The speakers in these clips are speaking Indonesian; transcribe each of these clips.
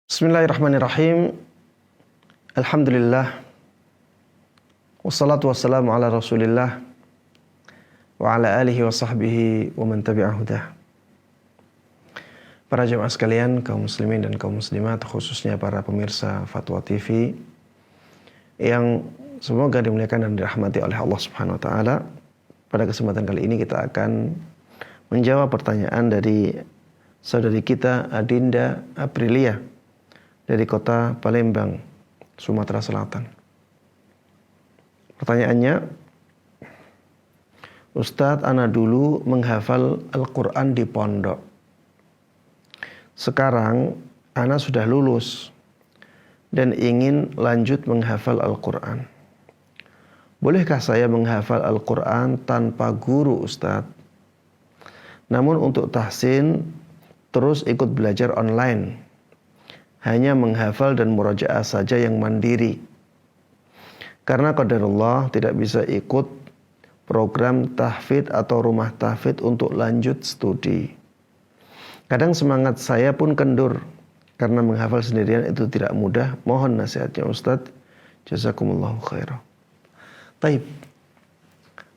Bismillahirrahmanirrahim. Alhamdulillah. Wassalatu wassalamu ala Rasulillah wa ala alihi wa sahbihi wa man tabi'a hudah. Para jemaah sekalian, kaum muslimin dan kaum muslimat, khususnya para pemirsa Fatwa TV yang semoga dimuliakan dan dirahmati oleh Allah Subhanahu wa taala. Pada kesempatan kali ini kita akan menjawab pertanyaan dari saudari kita Adinda Aprilia dari kota Palembang, Sumatera Selatan. Pertanyaannya, Ustadz, ana dulu menghafal Al-Quran di pondok. Sekarang ana sudah lulus dan ingin lanjut menghafal Al-Quran. Bolehkah saya menghafal Al-Quran tanpa guru, Ustadz? Namun untuk tahsin terus ikut belajar online. Hanya menghafal dan murajaah saja yang mandiri. Karena qadarullah tidak bisa ikut program tahfidz atau rumah tahfidz untuk lanjut studi. Kadang semangat saya pun kendur karena menghafal sendirian itu tidak mudah. Mohon nasihatnya Ustadz. Jazakumullahu khairan. Taib.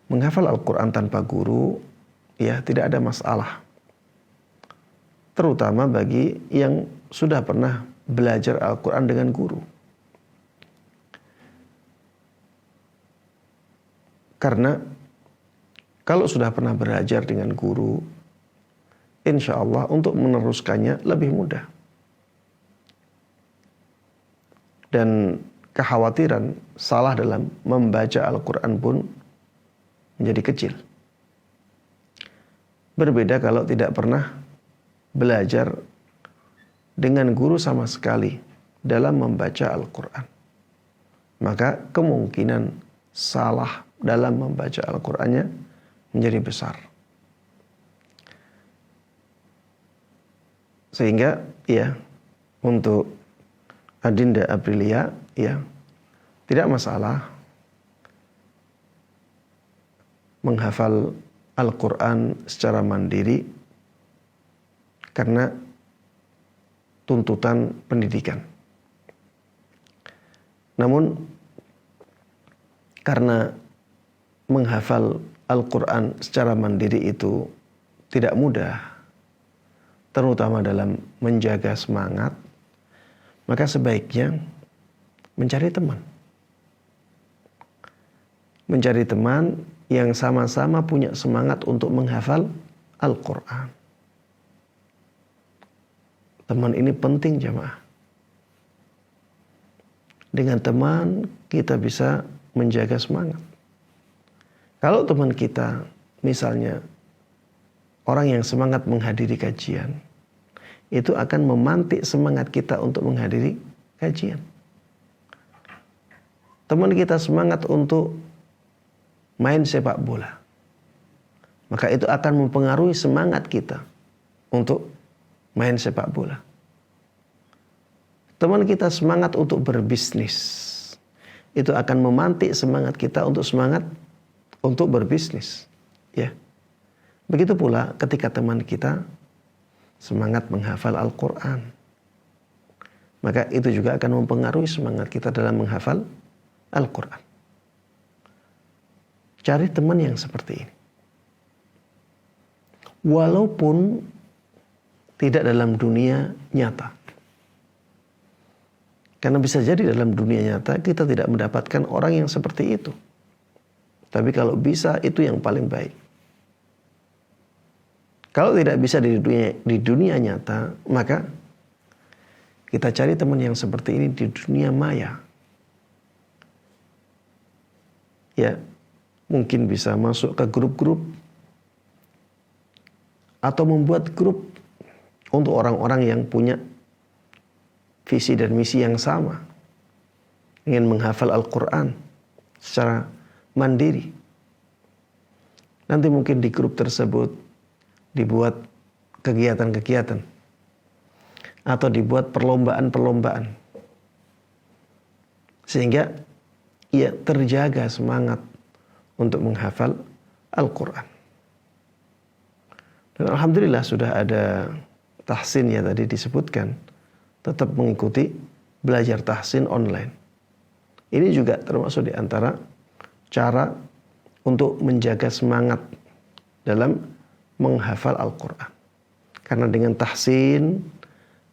Menghafal Al-Quran tanpa guru, ya tidak ada masalah. Terutama bagi yang sudah pernah belajar Al-Quran dengan guru. Karena kalau sudah pernah belajar dengan guru, insya Allah untuk meneruskannya lebih mudah. Dan kekhawatiran salah dalam membaca Al-Quran pun menjadi kecil. Berbeda kalau tidak pernah belajar dengan guru sama sekali dalam membaca Al-Quran. Maka kemungkinan salah dalam membaca Al-Qurannya menjadi besar. Sehingga ya untuk Adinda Aprilia ya tidak masalah menghafal Al-Quran secara mandiri karena tuntutan pendidikan. Namun karena menghafal Al-Quran secara mandiri itu tidak mudah, terutama dalam menjaga semangat, maka sebaiknya mencari teman. Mencari teman yang sama-sama punya semangat untuk menghafal Al-Quran. Teman ini penting jamaah. Dengan teman kita bisa menjaga semangat. Kalau teman kita misalnya orang yang semangat menghadiri kajian, itu akan memantik semangat kita untuk menghadiri kajian. Teman kita semangat untuk main sepak bola, maka itu akan mempengaruhi semangat kita untuk main sepak bola. Teman kita semangat untuk berbisnis, itu akan memantik semangat kita untuk semangat untuk berbisnis. Ya, begitu pula ketika teman kita semangat menghafal Al-Quran, maka itu juga akan mempengaruhi semangat kita dalam menghafal Al-Quran. Cari teman yang seperti ini. Walaupun tidak dalam dunia nyata. Karena bisa jadi dalam dunia nyata kita tidak mendapatkan orang yang seperti itu. Tapi kalau bisa itu yang paling baik. Kalau tidak bisa di dunia nyata, maka kita cari teman yang seperti ini di dunia maya. Ya, mungkin bisa masuk ke grup-grup atau membuat grup untuk orang-orang yang punya visi dan misi yang sama, ingin menghafal Al-Quran secara mandiri. Nanti mungkin di grup tersebut dibuat kegiatan-kegiatan atau dibuat perlombaan-perlombaan sehingga ia terjaga semangat untuk menghafal Al-Quran. Dan alhamdulillah sudah ada tahsin ya tadi disebutkan tetap mengikuti belajar tahsin online. Ini juga termasuk di antara cara untuk menjaga semangat dalam menghafal Al-Quran. Karena dengan tahsin,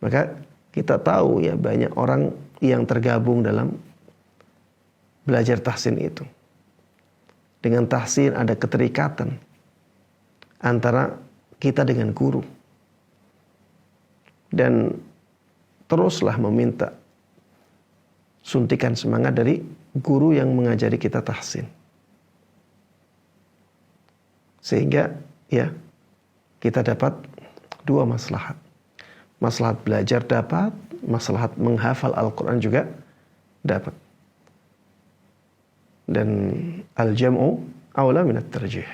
maka kita tahu ya banyak orang yang tergabung dalam belajar tahsin itu. Dengan tahsin ada keterikatan antara kita dengan guru. Dan teruslah meminta suntikan semangat dari guru yang mengajari kita tahsin. Sehingga ya kita dapat dua maslahat. Maslahat belajar dapat, maslahat menghafal Al-Quran juga dapat. Dan al-jam'u aula minat tarjih.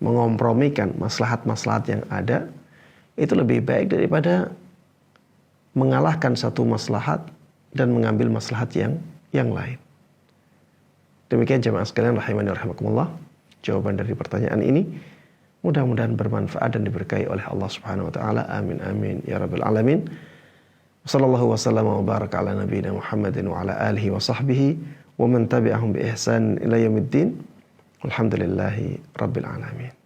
Mengompromikan maslahat-maslahat yang ada itu lebih baik daripada mengalahkan satu maslahat dan mengambil maslahat yang lain. Demikian jemaah sekalian rahimani rahimakumullah, jawaban dari pertanyaan ini. Mudah-mudahan bermanfaat dan diberkahi oleh Allah Subhanahu wa taala. Amin amin ya rabbal alamin. Wassallallahu wasallam wa baraka ala nabiyyina Muhammadin wa ala alihi wa sahbihi wa man tabi'ahum bi ihsan ila yaumiddin. Alhamdulillahi rabbil alamin.